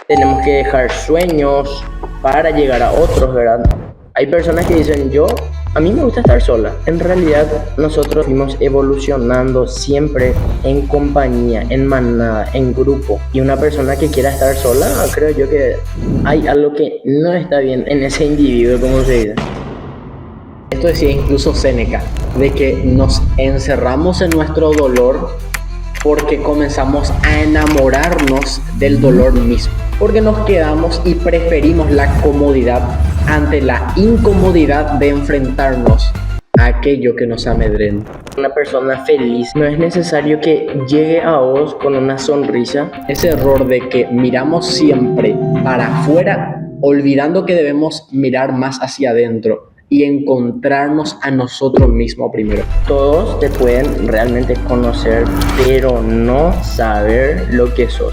tenemos que dejar sueños para llegar a otros, ¿verdad? Hay personas que dicen, a mí me gusta estar sola. En realidad, nosotros fuimos evolucionando siempre en compañía, en manada, en grupo. Y una persona que quiera estar sola, creo yo que hay algo que no está bien en ese individuo, como se dice. Esto decía incluso Séneca, de que nos encerramos en nuestro dolor porque comenzamos a enamorarnos del dolor mismo, porque nos quedamos y preferimos la comodidad ante la incomodidad de enfrentarnos a aquello que nos amedrenta. Una persona feliz no es necesario que llegue a vos con una sonrisa. Ese error de que miramos siempre para afuera, olvidando que debemos mirar más hacia adentro y encontrarnos a nosotros mismos primero. Todos te pueden realmente conocer, pero no saber lo que sos.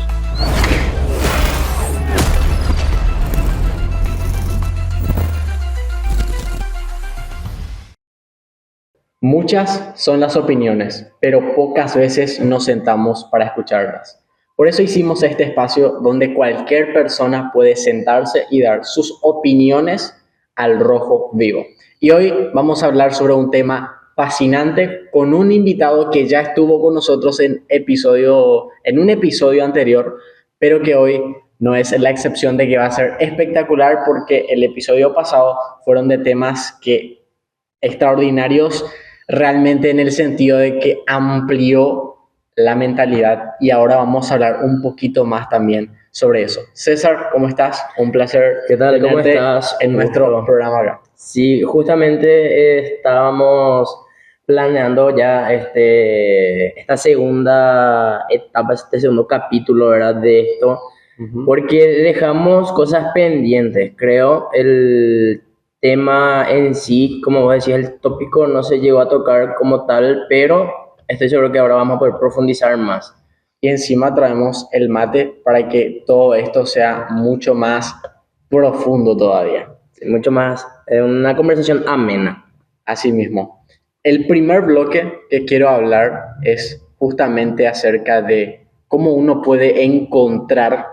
Muchas son las opiniones, pero pocas veces nos sentamos para escucharlas. Por eso hicimos este espacio donde cualquier persona puede sentarse y dar sus opiniones al rojo vivo. Y hoy vamos a hablar sobre un tema fascinante con un invitado que ya estuvo con nosotros en un episodio anterior, pero que hoy no es la excepción de que va a ser espectacular porque el episodio pasado fueron de temas que extraordinarios realmente en el sentido de que amplió la mentalidad y ahora vamos a hablar un poquito más también sobre eso. César, ¿cómo estás? Un placer. ¿Qué tal? ¿Cómo estás? En nuestro programa acá. Sí, justamente estábamos planeando ya esta segunda etapa, este segundo capítulo, ¿verdad? De esto, porque dejamos cosas pendientes. Creo el tema en sí, como vos decís, el tópico no se llegó a tocar como tal, pero estoy seguro que ahora vamos a poder profundizar más. Y encima traemos el mate para que todo esto sea mucho más profundo todavía. Sí, mucho más, una conversación amena. Así mismo. El primer bloque que quiero hablar es justamente acerca de cómo uno puede encontrar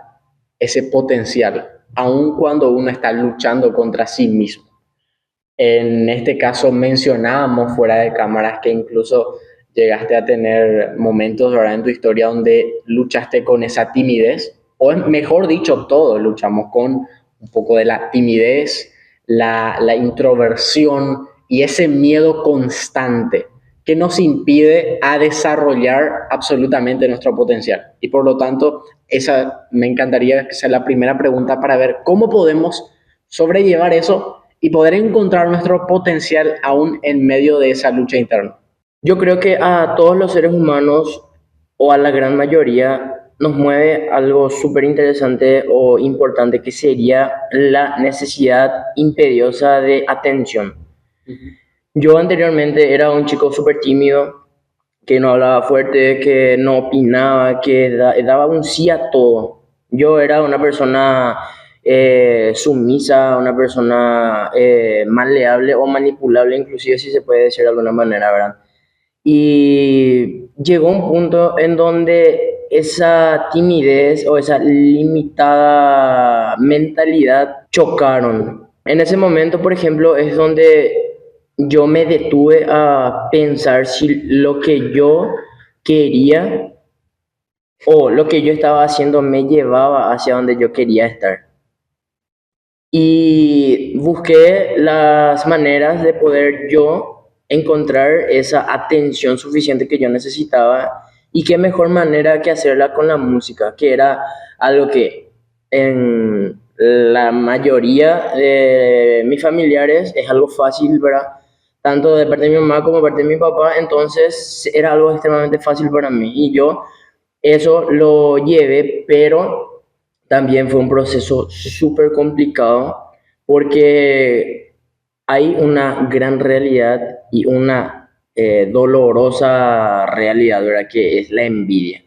ese potencial, aun cuando uno está luchando contra sí mismo. En este caso mencionábamos fuera de cámaras que incluso llegaste a tener momentos, ¿verdad?, en tu historia donde luchaste con esa timidez, o mejor dicho, todos luchamos con un poco de la timidez, la introversión y ese miedo constante que nos impide a desarrollar absolutamente nuestro potencial. Y por lo tanto, esa me encantaría que sea la primera pregunta para ver cómo podemos sobrellevar eso y poder encontrar nuestro potencial aún en medio de esa lucha interna. Yo creo que a todos los seres humanos, o a la gran mayoría, nos mueve algo súper interesante o importante, que sería la necesidad imperiosa de atención. Yo anteriormente era un chico súper tímido, que no hablaba fuerte, que no opinaba, que daba un sí a todo. Yo era una persona sumisa, una persona maleable o manipulable, inclusive, si se puede decir de alguna manera, ¿verdad? Y llegó un punto en donde esa timidez o esa limitada mentalidad chocaron. En ese momento, por ejemplo, es donde yo me detuve a pensar si lo que yo quería o lo que yo estaba haciendo me llevaba hacia donde yo quería estar. Y busqué las maneras de poder yo encontrar esa atención suficiente que yo necesitaba, y qué mejor manera que hacerla con la música, que era algo que en la mayoría de mis familiares es algo fácil, ¿verdad? Tanto de parte de mi mamá como de parte de mi papá, entonces era algo extremadamente fácil para mí y yo eso lo llevé, pero también fue un proceso súper complicado porque hay una gran realidad y una dolorosa realidad, ¿verdad? Que es la envidia.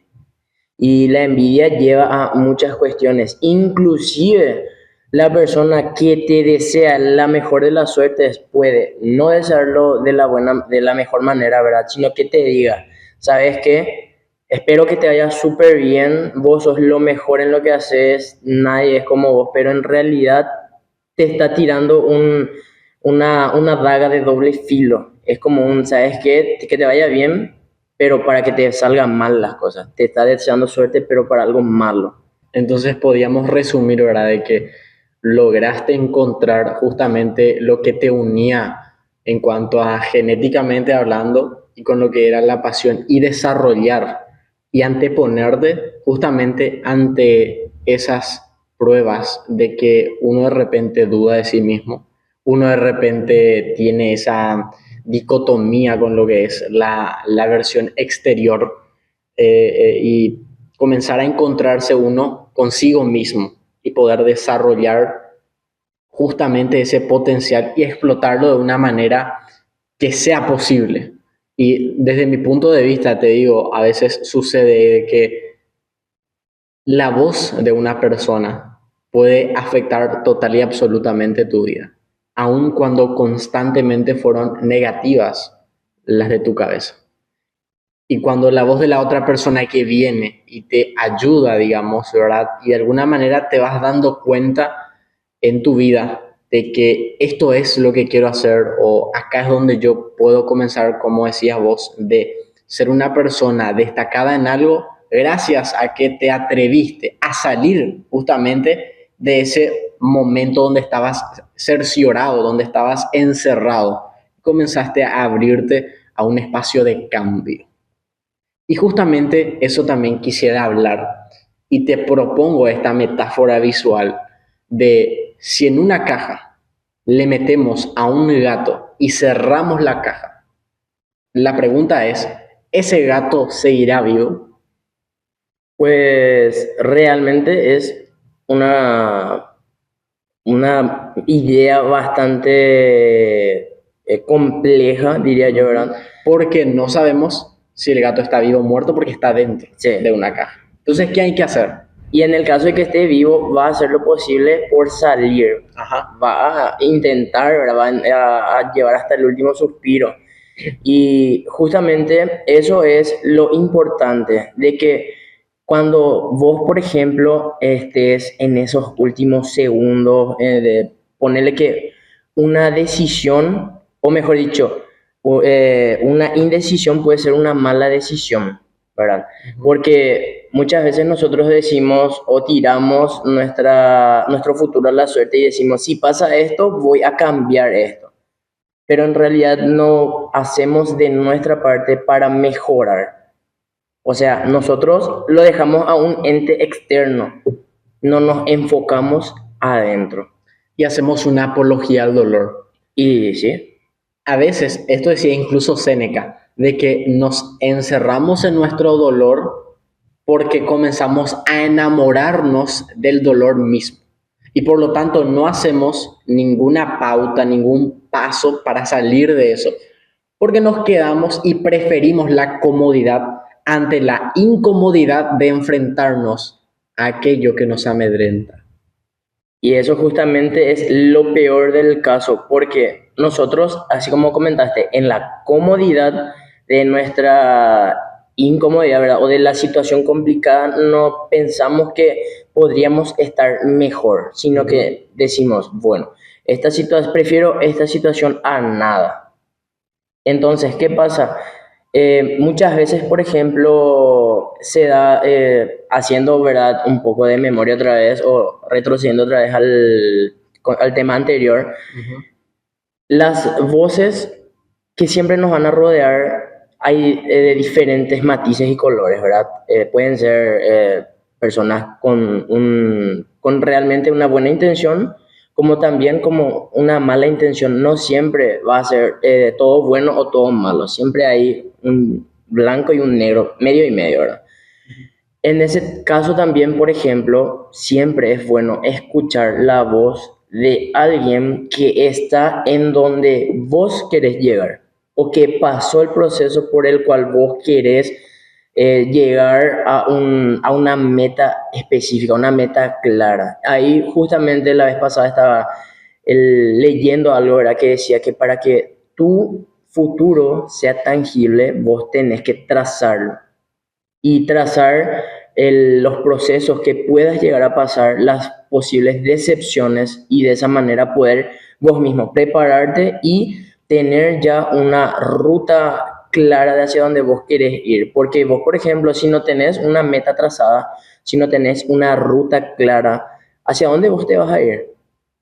Y la envidia lleva a muchas cuestiones, inclusive la persona que te desea la mejor de las suertes puede no desearlo de la mejor manera, ¿verdad? Sino que te diga, ¿sabes qué? espero que te vaya súper bien, vos sos lo mejor en lo que haces, nadie es como vos, pero en realidad te está tirando una daga de doble filo. Es como un, ¿sabes qué? Que te vaya bien, pero para que te salgan mal las cosas. Te está deseando suerte, pero para algo malo. Entonces podríamos resumir, ¿verdad? De que lograste encontrar justamente lo que te unía en cuanto a genéticamente hablando y con lo que era la pasión y desarrollar y anteponerte justamente ante esas pruebas de que uno de repente duda de sí mismo, uno de repente tiene esa dicotomía con lo que es la versión exterior y comenzar a encontrarse uno consigo mismo y poder desarrollar justamente ese potencial y explotarlo de una manera que sea posible. Y desde mi punto de vista, te digo, a veces sucede que la voz de una persona puede afectar total y absolutamente tu vida, aun cuando constantemente fueron negativas las de tu cabeza. Y cuando la voz de la otra persona que viene y te ayuda, digamos, ¿verdad? Y de alguna manera te vas dando cuenta en tu vida de que esto es lo que quiero hacer o acá es donde yo puedo comenzar, como decías vos, de ser una persona destacada en algo gracias a que te atreviste a salir justamente de ese momento donde estabas cerciorado, donde estabas encerrado. Comenzaste a abrirte a un espacio de cambio. Y justamente eso también quisiera hablar y te propongo esta metáfora visual de si en una caja le metemos a un gato y cerramos la caja, la pregunta es, ¿ese gato seguirá vivo? Pues realmente es una, una idea bastante compleja, diría yo, ¿verdad? Porque no sabemos si el gato está vivo o muerto porque está dentro Sí. de una caja. Entonces, ¿qué hay que hacer? Y en el caso de que esté vivo, va a hacer lo posible por salir. Ajá. Va a intentar, ¿verdad? Va a llevar hasta el último suspiro. Y justamente eso es lo importante, de que cuando vos, por ejemplo, estés en esos últimos segundos, de ponerle que una decisión, o mejor dicho, una indecisión puede ser una mala decisión, ¿verdad? Porque muchas veces nosotros decimos o tiramos nuestro futuro a la suerte y decimos, si pasa esto, voy a cambiar esto, pero en realidad no hacemos de nuestra parte para mejorar. O sea, nosotros lo dejamos a un ente externo, no nos enfocamos adentro. Y hacemos una apología al dolor. Y sí, A veces, esto decía incluso Séneca, de que nos encerramos en nuestro dolor porque comenzamos a enamorarnos del dolor mismo. Y por lo tanto no hacemos ninguna pauta, ningún paso para salir de eso, porque nos quedamos y preferimos la comodidad ante la incomodidad de enfrentarnos a aquello que nos amedrenta. y eso justamente es lo peor del caso, porque nosotros, así como comentaste, en la comodidad de nuestra incomodidad, ¿verdad? O de la situación complicada, no pensamos que podríamos estar mejor, sino que decimos, bueno, prefiero esta situación a nada. Entonces, ¿qué pasa? Muchas veces, por ejemplo, se da haciendo, ¿verdad?, un poco de memoria otra vez o retrocediendo otra vez al tema anterior, las voces que siempre nos van a rodear hay de diferentes matices y colores, ¿verdad? Pueden ser personas con realmente una buena intención, como también como una mala intención. No siempre va a ser todo bueno o todo malo, siempre hay un blanco y un negro, medio y medio, ¿verdad? En ese caso también, por ejemplo, siempre es bueno escuchar la voz de alguien que está en donde vos querés llegar o que pasó el proceso por el cual vos querés llegar a una meta específica, una meta clara. Ahí justamente la vez pasada estaba leyendo algo, ¿verdad?, que decía que para que tu futuro sea tangible, vos tenés que trazarlo. y trazar los procesos que puedas llegar a pasar, las posibles decepciones y de esa manera poder vos mismo prepararte y tener ya una ruta clara de hacia dónde vos querés ir. Porque vos, por ejemplo, si no tenés una meta trazada, si no tenés una ruta clara, ¿hacia dónde vos te vas a ir?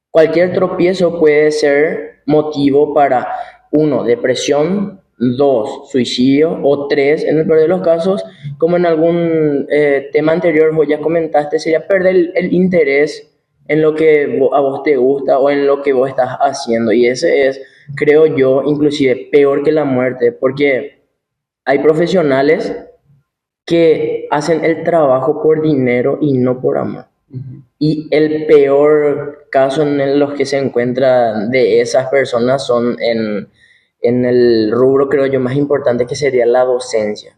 Cualquier tropiezo puede ser motivo para, uno, depresión, dos, suicidio, o tres, en el peor de los casos, como en algún tema anterior vos ya comentaste, sería perder el interés en lo que a vos te gusta o en lo que vos estás haciendo. Y ese es, creo yo, inclusive peor que la muerte, porque hay profesionales que hacen el trabajo por dinero y no por amor. Y el peor caso en los que se encuentra de esas personas son en el rubro, creo yo, más importante, que sería la docencia.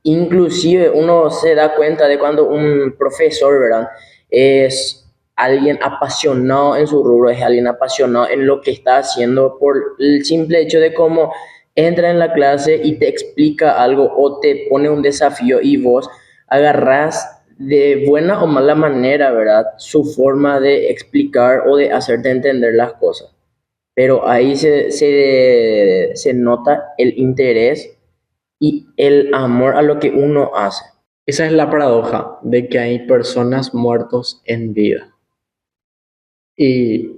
Inclusive uno se da cuenta de cuando un profesor, ¿verdad? Es alguien apasionado en su rubro, es alguien apasionado en lo que está haciendo por el simple hecho de cómo entra en la clase y te explica algo o te pone un desafío y vos agarrás de buena o mala manera, ¿verdad? Su forma de explicar o de hacerte entender las cosas. Pero ahí se nota el interés y el amor a lo que uno hace. Esa es la paradoja de que hay personas muertos en vida. Y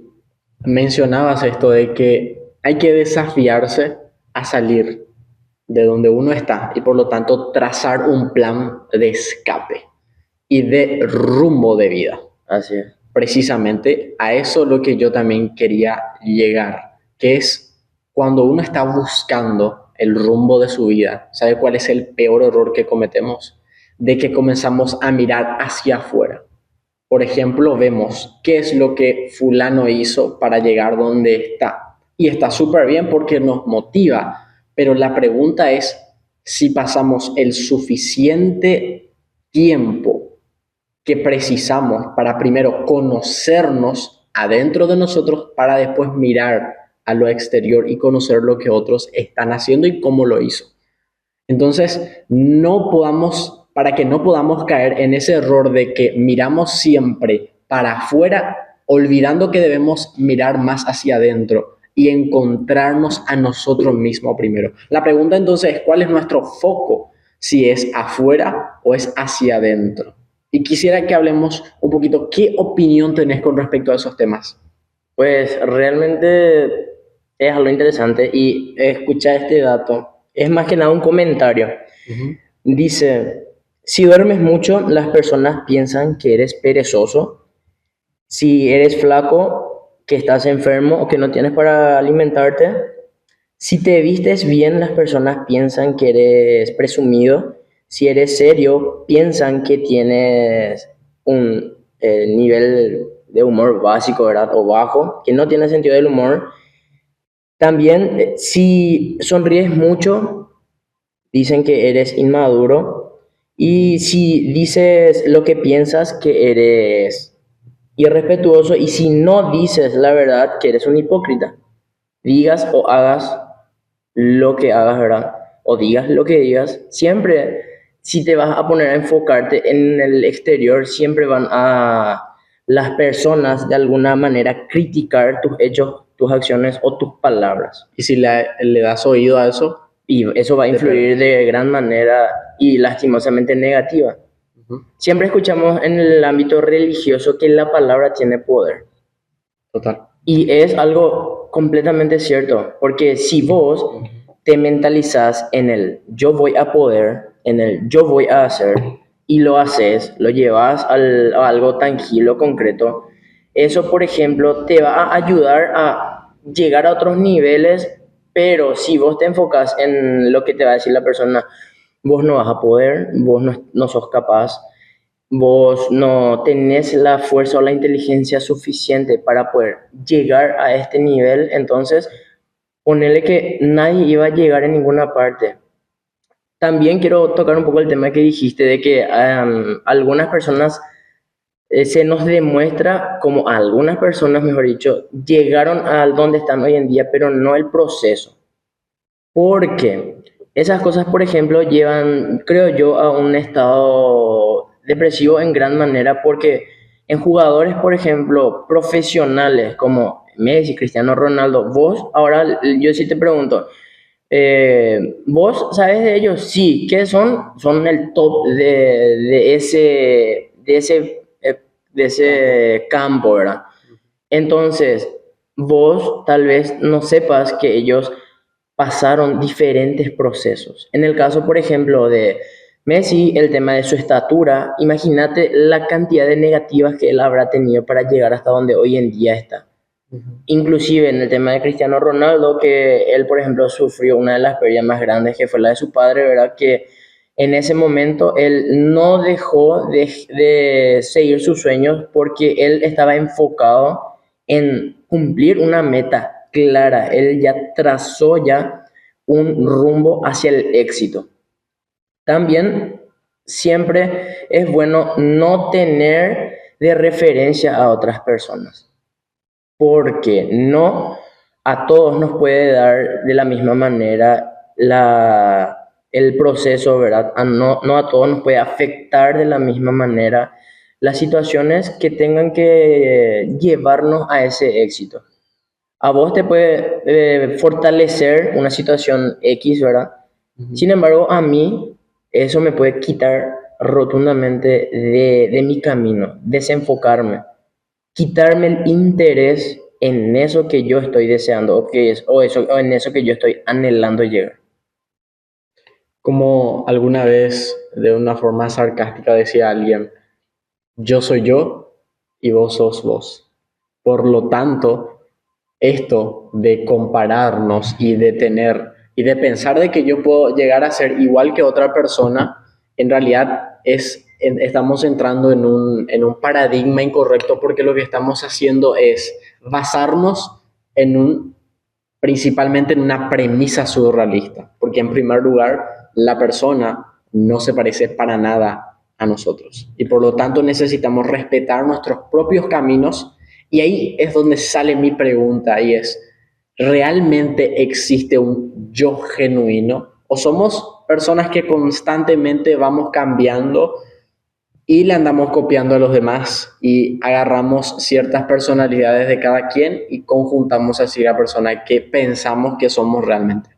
mencionabas esto de que hay que desafiarse a salir de donde uno está y por lo tanto trazar un plan de escape y de rumbo de vida. Así es. Precisamente a eso lo que yo también quería llegar, que es cuando uno está buscando el rumbo de su vida, ¿sabe cuál es el peor error que cometemos? De que comenzamos a mirar hacia afuera. Por ejemplo, vemos qué es lo que fulano hizo para llegar donde está. Y está súper bien porque nos motiva, pero la pregunta es si pasamos el suficiente tiempo que precisamos para primero conocernos adentro de nosotros para después mirar a lo exterior y conocer lo que otros están haciendo y cómo lo hizo. Entonces, para que no podamos caer en ese error de que miramos siempre para afuera, olvidando que debemos mirar más hacia adentro y encontrarnos a nosotros mismos primero. La pregunta entonces es, ¿cuál es nuestro foco? Si es afuera o es hacia adentro. Y quisiera que hablemos un poquito, ¿qué opinión tenés con respecto a esos temas? Pues realmente es algo interesante y escucha este dato. Es más que nada un comentario. Dice, si duermes mucho, las personas piensan que eres perezoso. Si eres flaco, que estás enfermo o que no tienes para alimentarte. Si te vistes bien, las personas piensan que eres presumido. Si eres serio, piensan que tienes un nivel de humor básico, ¿verdad? O bajo, que no tiene sentido del humor. También, si sonríes mucho, dicen que eres inmaduro. Y si dices lo que piensas, que eres irrespetuoso. Y si no dices la verdad, que eres un hipócrita. Digas o hagas lo que hagas, ¿verdad? O digas lo que digas, siempre, si te vas a poner a enfocarte en el exterior, siempre van a las personas de alguna manera criticar tus hechos, tus acciones o tus palabras. Y si le das oído a eso, Y eso va a influir de gran manera y lastimosamente negativa. Siempre escuchamos en el ámbito religioso que la palabra tiene poder. total. Y es algo completamente cierto, porque si vos te mentalizas en el yo voy a poder, en el yo voy a hacer, y lo haces, lo llevas a algo tangible, concreto, eso, por ejemplo, te va a ayudar a llegar a otros niveles, pero si vos te enfocas en lo que te va a decir la persona, vos no vas a poder, vos no sos capaz, vos no tenés la fuerza o la inteligencia suficiente para poder llegar a este nivel, entonces ponele que nadie iba a llegar en ninguna parte. También quiero tocar un poco el tema que dijiste de que algunas personas se nos demuestra como algunas personas, mejor dicho, llegaron a donde están hoy en día, pero no el proceso. ¿Por qué? Esas cosas, por ejemplo, llevan, creo yo, a un estado depresivo en gran manera porque en jugadores, por ejemplo, profesionales como Messi, Cristiano Ronaldo, vos, ahora yo sí te pregunto, ¿vos sabes de ellos? Sí, ¿qué son? Son el top de ese campo, ¿verdad? Entonces, vos tal vez no sepas que ellos pasaron diferentes procesos. En el caso, por ejemplo, de Messi, el tema de su estatura, imagínate la cantidad de negativas que él habrá tenido para llegar hasta donde hoy en día está. Inclusive en el tema de Cristiano Ronaldo, que él, por ejemplo, sufrió una de las pérdidas más grandes, que fue la de su padre, ¿verdad? Que en ese momento él no dejó de seguir sus sueños porque él estaba enfocado en cumplir una meta clara. Él ya trazó ya un rumbo hacia el éxito. También siempre es bueno no tener de referencia a otras personas porque no a todos nos puede dar de la misma manera el proceso, ¿verdad? No a todos nos puede afectar de la misma manera las situaciones que tengan que llevarnos a ese éxito. A vos te puede fortalecer una situación X, ¿verdad? Sin embargo, a mí eso me puede quitar rotundamente de mi camino, desenfocarme, quitarme el interés en eso que yo estoy deseando o en eso que yo estoy anhelando llegar. Como alguna vez, de una forma sarcástica, decía alguien, yo soy yo y vos sos vos. Por lo tanto, esto de compararnos y de pensar de que yo puedo llegar a ser igual que otra persona, en realidad estamos entrando en un paradigma incorrecto porque lo que estamos haciendo es basarnos en principalmente en una premisa surrealista, porque en primer lugar la persona no se parece para nada a nosotros y por lo tanto necesitamos respetar nuestros propios caminos y ahí es donde sale mi pregunta y es, ¿realmente existe un yo genuino o somos personas que constantemente vamos cambiando y le andamos copiando a los demás y agarramos ciertas personalidades de cada quien y conjuntamos así la persona que pensamos que somos realmente?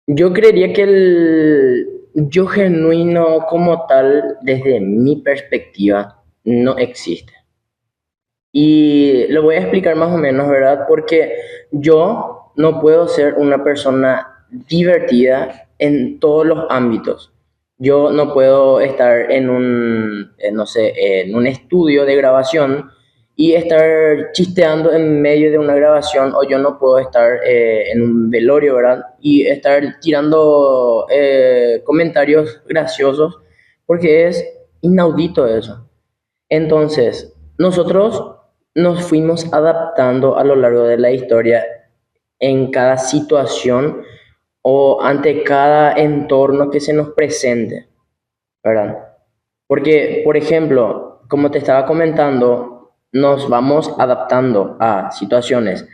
Yo creería que el yo genuino como tal, desde mi perspectiva, no existe. Y lo voy a explicar más o menos, ¿verdad? Porque yo no puedo ser una persona divertida en todos los ámbitos. Yo no puedo estar no sé, en un estudio de grabación y estar chisteando en medio de una grabación, o yo no puedo estar en un velorio, ¿verdad? Y estar tirando comentarios graciosos, porque es inaudito eso. Entonces, nosotros nos fuimos adaptando a lo largo de la historia en cada situación o ante cada entorno que se nos presente, ¿verdad? Porque, por ejemplo, como te estaba comentando, nos vamos adaptando a situaciones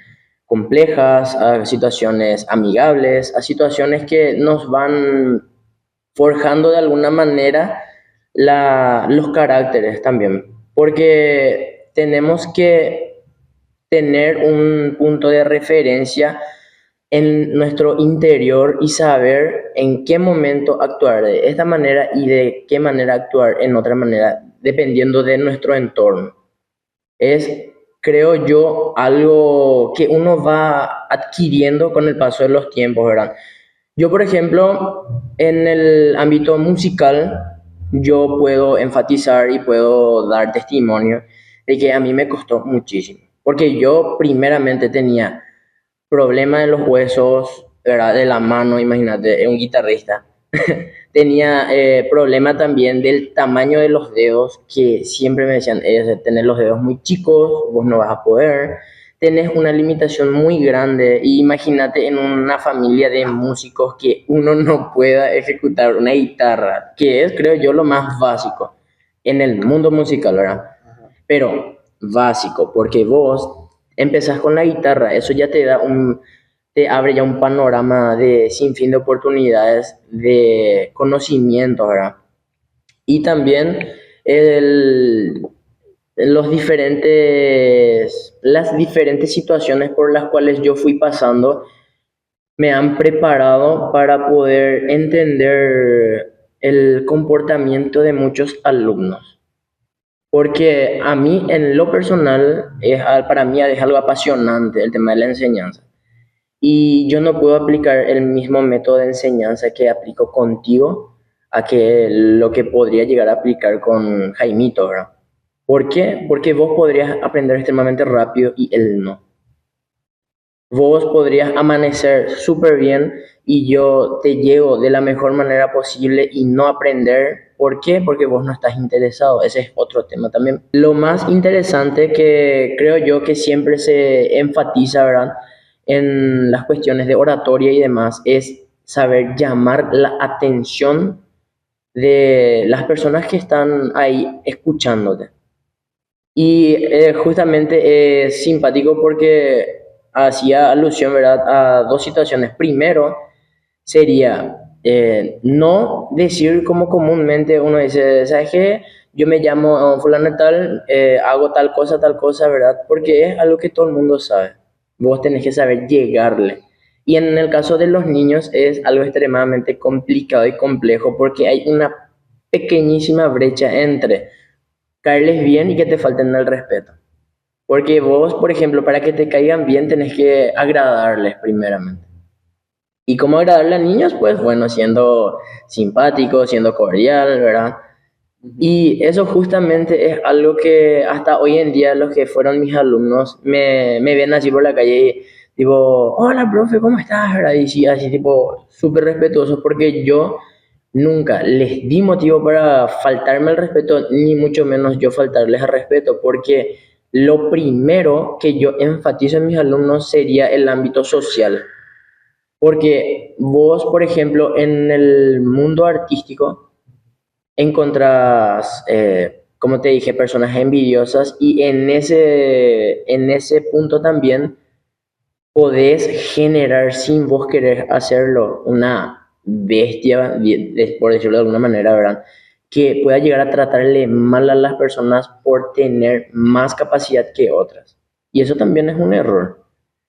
complejas, a situaciones amigables, a situaciones que nos van forjando de alguna manera los caracteres también, porque tenemos que tener un punto de referencia en nuestro interior y saber en qué momento actuar de esta manera y de qué manera actuar en otra manera, dependiendo de nuestro entorno. Es, creo yo, algo que uno va adquiriendo con el paso de los tiempos, ¿verdad? Yo, por ejemplo, en el ámbito musical, yo puedo enfatizar y puedo dar testimonio de que a mí me costó muchísimo, porque yo primeramente tenía problema de los huesos, ¿verdad? De la mano, imagínate, es un guitarrista. Tenía problema también del tamaño de los dedos, que siempre me decían, tenés los dedos muy chicos, vos no vas a poder, tenés una limitación muy grande, y imagínate en una familia de músicos que uno no pueda ejecutar una guitarra, que es, creo yo, lo más básico en el mundo musical, ¿verdad? Pero básico, porque vos empezás con la guitarra, eso ya te da te abre ya un panorama de sin fin de oportunidades, de conocimiento, ¿verdad? Y también el, las diferentes situaciones por las cuales yo fui pasando me han preparado para poder entender el comportamiento de muchos alumnos. Porque a mí, en lo personal, para mí es algo apasionante el tema de la enseñanza. Y yo no puedo aplicar el mismo método de enseñanza que aplico contigo a que lo que podría llegar a aplicar con Jaimito, ¿verdad? ¿Por qué? Porque vos podrías aprender extremadamente rápido y él no. Vos podrías amanecer súper bien y yo te llevo de la mejor manera posible y no aprender. ¿Por qué? Porque vos no estás interesado. Ese es otro tema también. Lo más interesante que creo yo que siempre se enfatiza, ¿verdad? En las cuestiones de oratoria y demás es saber llamar la atención de las personas que están ahí escuchándote. Y justamente es simpático porque hacía alusión, ¿verdad?, a dos situaciones. Primero, sería no decir como comúnmente uno dice, ¿sabes qué? Yo me llamo fulano tal, hago tal cosa, ¿verdad? Porque es algo que todo el mundo sabe. Vos tenés que saber llegarle. Y en el caso de los niños es algo extremadamente complicado y complejo porque hay una pequeñísima brecha entre caerles bien y que te falten el respeto. Porque vos, por ejemplo, para que te caigan bien tenés que agradarles primeramente. ¿Y cómo agradarle a niños? Pues bueno, siendo simpático, siendo cordial, ¿verdad? Y eso justamente es algo que hasta hoy en día los que fueron mis alumnos me ven así por la calle y tipo, hola, profe, ¿cómo estás? ¿Verdad? Y sí, así tipo, súper respetuosos porque yo nunca les di motivo para faltarme el respeto, ni mucho menos yo faltarles al respeto, porque lo primero que yo enfatizo en mis alumnos sería el ámbito social. Porque vos, por ejemplo, en el mundo artístico encontrás, como te dije, personas envidiosas y en ese punto también podés generar sin vos querer hacerlo una bestia, por decirlo de alguna manera, ¿verdad? Que pueda llegar a tratarle mal a las personas por tener más capacidad que otras. Y eso también es un error.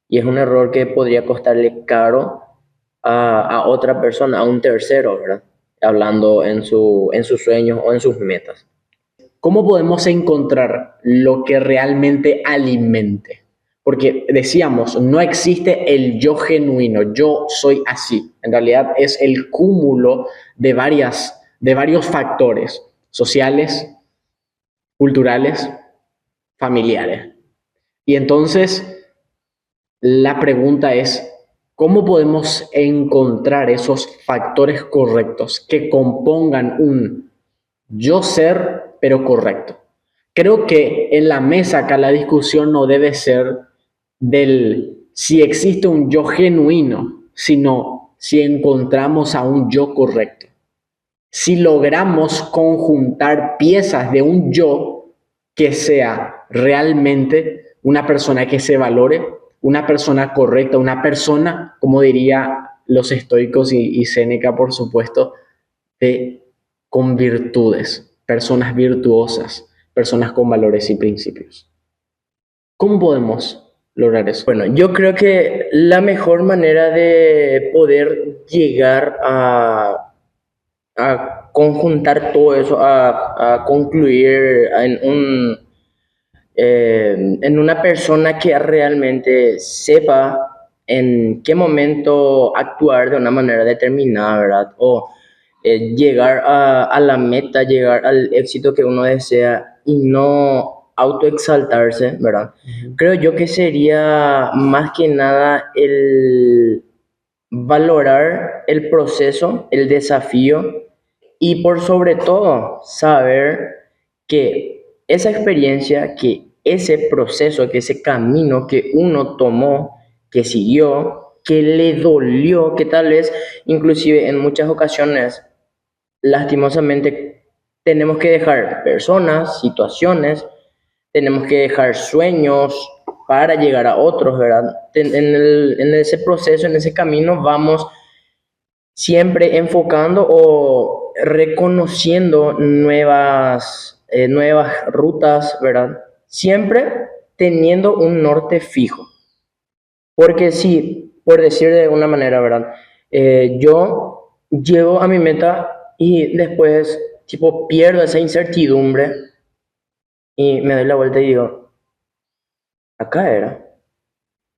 Y es un error que podría costarle caro a otra persona, a un tercero, ¿verdad? Hablando en sus sueños o en sus metas. ¿Cómo podemos encontrar lo que realmente alimente? Porque decíamos, no existe el yo genuino, yo soy así. En realidad es el cúmulo de varios factores sociales, culturales, familiares. Y entonces la pregunta es, ¿cómo podemos encontrar esos factores correctos que compongan un yo ser, pero correcto? Creo que en la mesa acá la discusión no debe ser del si existe un yo genuino, sino si encontramos a un yo correcto. Si logramos conjuntar piezas de un yo que sea realmente una persona que se valore, una persona correcta, una persona, como diría los estoicos y Séneca, por supuesto, con virtudes, personas virtuosas, personas con valores y principios. ¿Cómo podemos lograr eso? Bueno, yo creo que la mejor manera de poder llegar a conjuntar todo eso, a concluir en una persona que realmente sepa en qué momento actuar de una manera determinada, ¿verdad? O llegar a la meta, llegar al éxito que uno desea y no autoexaltarse, ¿verdad? Creo yo que sería más que nada el valorar el proceso, el desafío y por sobre todo saber que esa experiencia, que ese proceso, que ese camino que uno tomó, que siguió, que le dolió, que tal vez inclusive en muchas ocasiones lastimosamente tenemos que dejar personas, situaciones, tenemos que dejar sueños, para llegar a otros, ¿verdad? En ese proceso, en ese camino, vamos siempre enfocando o reconociendo nuevas rutas, ¿verdad? Siempre teniendo un norte fijo. Porque sí, por decir de una manera, ¿verdad? Yo llego a mi meta y después, tipo, pierdo esa incertidumbre y me doy la vuelta y digo, acá era.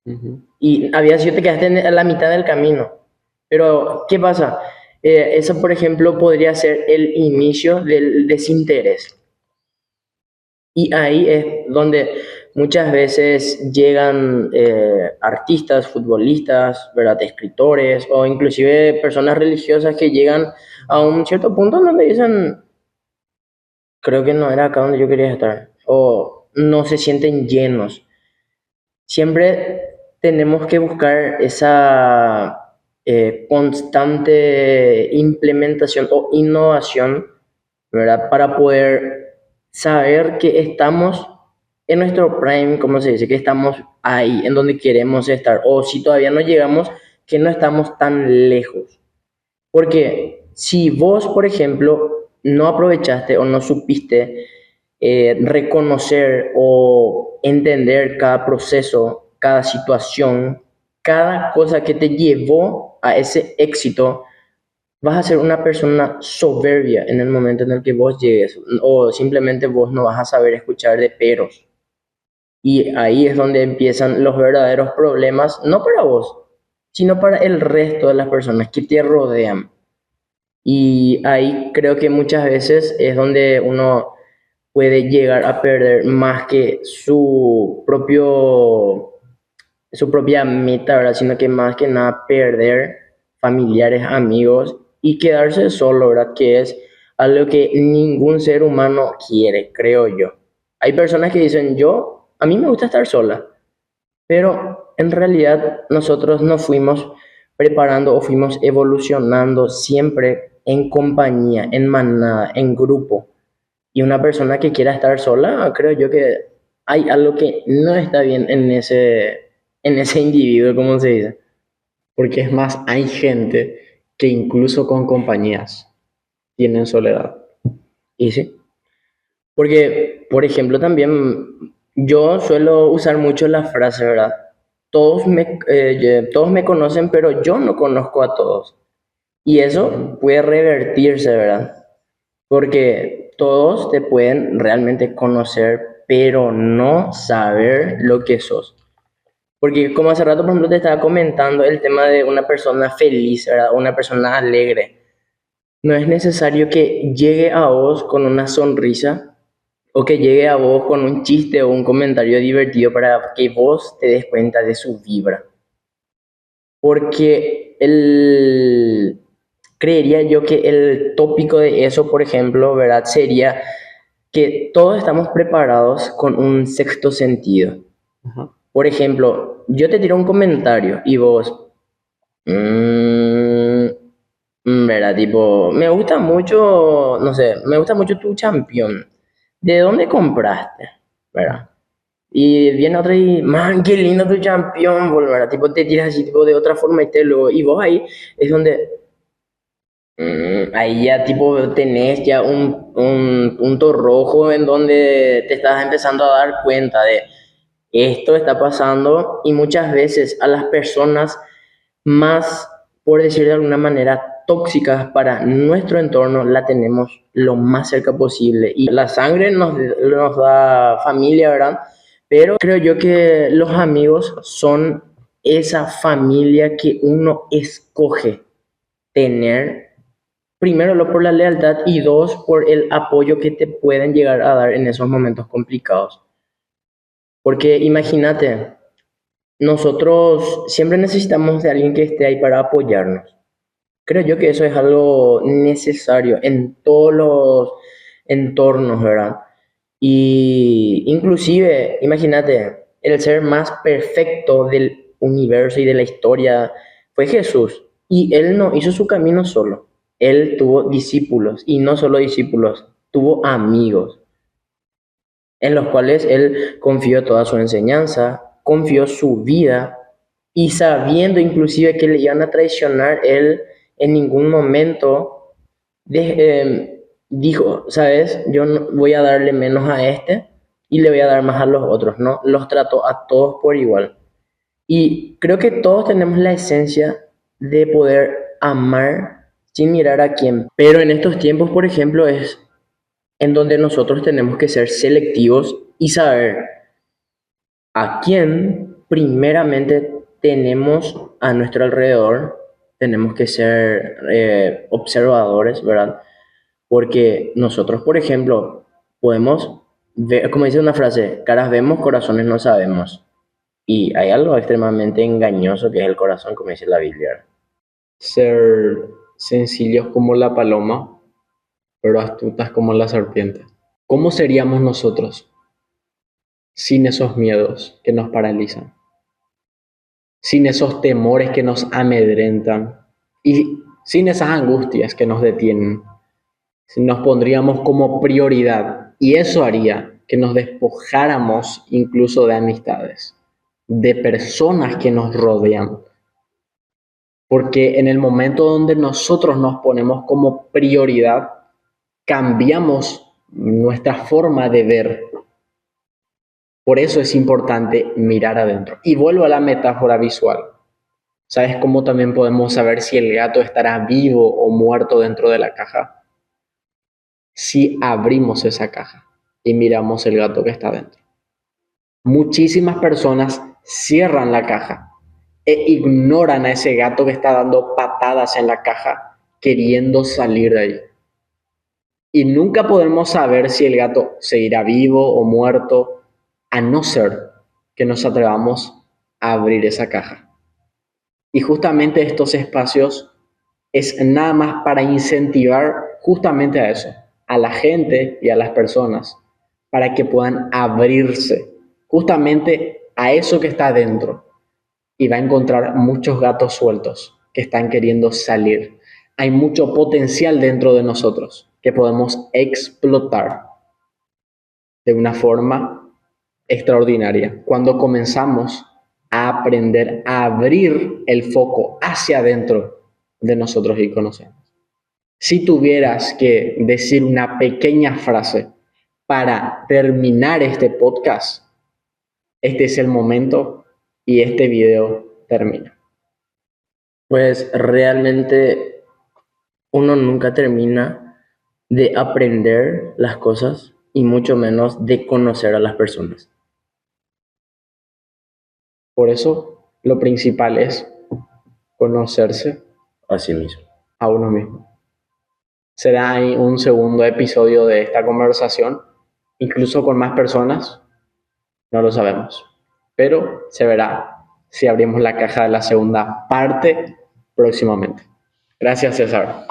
Ujú. Y había sido te quedaste en la mitad del camino. Pero, ¿qué pasa? Eso, por ejemplo, podría ser el inicio del desinterés. Y ahí es donde muchas veces llegan artistas, futbolistas, ¿verdad? Escritores o inclusive personas religiosas que llegan a un cierto punto donde dicen, creo que no era acá donde yo quería estar, o no se sienten llenos. Siempre tenemos que buscar esa constante implementación o innovación, ¿verdad? Para poder saber que estamos en nuestro prime, como se dice, que estamos ahí, en donde queremos estar, o si todavía no llegamos, que no estamos tan lejos. Porque si vos, por ejemplo, no aprovechaste o no supiste reconocer o entender cada proceso, cada situación, cada cosa que te llevó a ese éxito, vas a ser una persona soberbia en el momento en el que vos llegues o simplemente vos no vas a saber escuchar de peros. Y ahí es donde empiezan los verdaderos problemas, no para vos, sino para el resto de las personas que te rodean. Y ahí creo que muchas veces es donde uno puede llegar a perder más que su propia meta, ¿verdad? Sino que más que nada perder familiares, amigos y quedarse solo, ¿verdad? Que es algo que ningún ser humano quiere, creo yo. Hay personas que dicen, a mí me gusta estar sola, pero en realidad nosotros nos fuimos preparando o fuimos evolucionando siempre en compañía, en manada, en grupo. Y una persona que quiera estar sola, creo yo que hay algo que no está bien en ese individuo, como se dice. Porque es más, hay gente que incluso con compañías tienen soledad. Y sí. Porque, por ejemplo, también yo suelo usar mucho la frase, ¿verdad? Todos me conocen, pero yo no conozco a todos. Y eso puede revertirse, ¿verdad? Porque todos te pueden realmente conocer, pero no saber lo que sos. Porque como hace rato, por ejemplo, te estaba comentando el tema de una persona feliz, ¿verdad? Una persona alegre. No es necesario que llegue a vos con una sonrisa o que llegue a vos con un chiste o un comentario divertido para que vos te des cuenta de su vibra. Porque creería yo que el tópico de eso, por ejemplo, ¿verdad? Sería que todos estamos preparados con un sexto sentido. Ajá. Por ejemplo, yo te tiro un comentario y vos, mm, ¿verdad? Tipo, me gusta mucho, no sé, me gusta mucho tu champión. ¿De dónde compraste? ¿Verdad? Y viene otra y, man, qué lindo tu champión, ¿verdad? Tipo, te tiras así, tipo, de otra forma y vos ahí es donde, ahí ya, tipo, tenés ya un punto rojo en donde te estás empezando a dar cuenta de esto está pasando y muchas veces a las personas más, por decir de alguna manera, tóxicas para nuestro entorno la tenemos lo más cerca posible. Y la sangre nos da familia, ¿verdad? Pero creo yo que los amigos son esa familia que uno escoge tener, primero lo por la lealtad y dos por el apoyo que te pueden llegar a dar en esos momentos complicados. Porque imagínate, nosotros siempre necesitamos de alguien que esté ahí para apoyarnos. Creo yo que eso es algo necesario en todos los entornos, ¿verdad? Y inclusive, imagínate, el ser más perfecto del universo y de la historia fue Jesús. Y él no hizo su camino solo. Él tuvo discípulos y no solo discípulos, tuvo amigos en los cuales él confió toda su enseñanza, confió su vida y sabiendo inclusive que le iban a traicionar, él en ningún momento dijo, ¿sabes? Yo no, voy a darle menos a este y le voy a dar más a los otros, ¿no? Los trató a todos por igual. Y creo que todos tenemos la esencia de poder amar sin mirar a quién. Pero en estos tiempos, por ejemplo, es en donde nosotros tenemos que ser selectivos y saber a quién primeramente tenemos a nuestro alrededor. Tenemos que ser observadores, ¿verdad? Porque nosotros, por ejemplo, podemos ver, como dice una frase, caras vemos, corazones no sabemos. Y hay algo extremadamente engañoso que es el corazón, como dice la Biblia. Ser sencillos como la paloma, pero astutas como la serpiente. ¿Cómo seríamos nosotros sin esos miedos que nos paralizan? Sin esos temores que nos amedrentan y sin esas angustias que nos detienen. Si nos pondríamos como prioridad y eso haría que nos despojáramos incluso de amistades, de personas que nos rodean. Porque en el momento donde nosotros nos ponemos como prioridad, cambiamos nuestra forma de ver. Por eso es importante mirar adentro. Y vuelvo a la metáfora visual. ¿Sabes cómo también podemos saber si el gato estará vivo o muerto dentro de la caja? Si abrimos esa caja y miramos el gato que está dentro. Muchísimas personas cierran la caja e ignoran a ese gato que está dando patadas en la caja queriendo salir de ahí. Y nunca podremos saber si el gato seguirá vivo o muerto, a no ser que nos atrevamos a abrir esa caja. Y justamente estos espacios es nada más para incentivar justamente a eso, a la gente y a las personas, para que puedan abrirse justamente a eso que está dentro. Y va a encontrar muchos gatos sueltos que están queriendo salir. Hay mucho potencial dentro de nosotros que podemos explotar de una forma extraordinaria cuando comenzamos a aprender a abrir el foco hacia adentro de nosotros y conocemos. Si tuvieras que decir una pequeña frase para terminar este podcast, este es el momento y este video termina. Pues realmente uno nunca termina de aprender las cosas y mucho menos de conocer a las personas. Por eso, lo principal es conocerse Así mismo. a uno mismo. Será ahí un segundo episodio de esta conversación, incluso con más personas, no lo sabemos. Pero se verá si abrimos la caja de la segunda parte próximamente. Gracias, César.